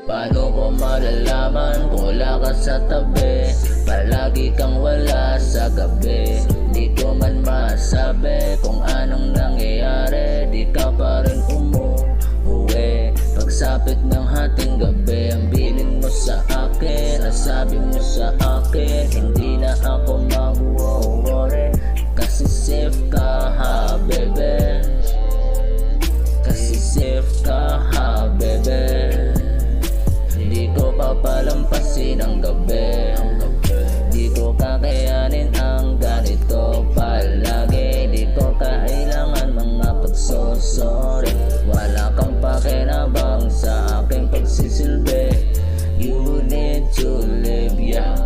Paano ko malalaman kung wala ka sa tabi? Palagi kang wala sa gabi. Di ko man masabi kung anong nangyayari. Di ka pa rin umuwi. Pagsapit ng hating gabi, ang bilin mo sa akin, ang sabi mo sa akin, hindi na ako mag-worry. Kasi safe ka ha, bebe. Kasi safe ka ha, bebe. Di ko papalampasin ang gabi. Di ko kakayanin ang ganito palagi. Di ko kailangan mga pagsosorry. Wala kang pakinabang sa aking pagsisilbi. You need to live, yeah.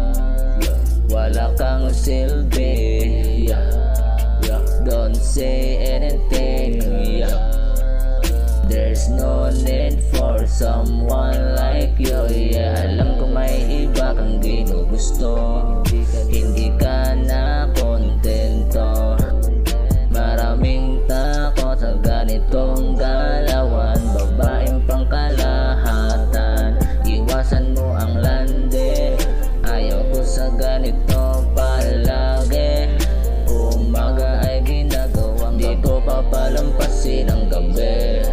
Wala kang silbi, yeah. Don't say anything, yeah. There's no need for someone like you, yeah. Alam ko may iba kang ginugusto. Hindi ka na kontento. Maraming takot sa ganitong galawan. Babaeng pangkalahatan. Iwasan mo ang lande. Ayaw ko sa ganito palagi. Umaga ay ginagawang di ko papalampasin ang gabi.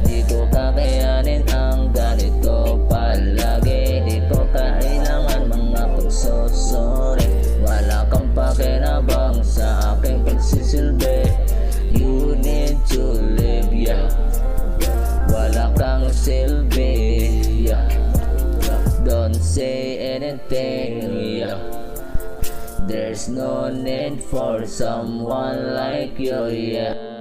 Di ko kakayanin ang ganito palagi. Di ko kailangan mga pagsosorry. Wala kang pakinabang sa aking pagsisilbi. You need to live, yeah. Wala kang silbi, yeah. Don't say anything, yeah. There's no need for someone like you, yeah.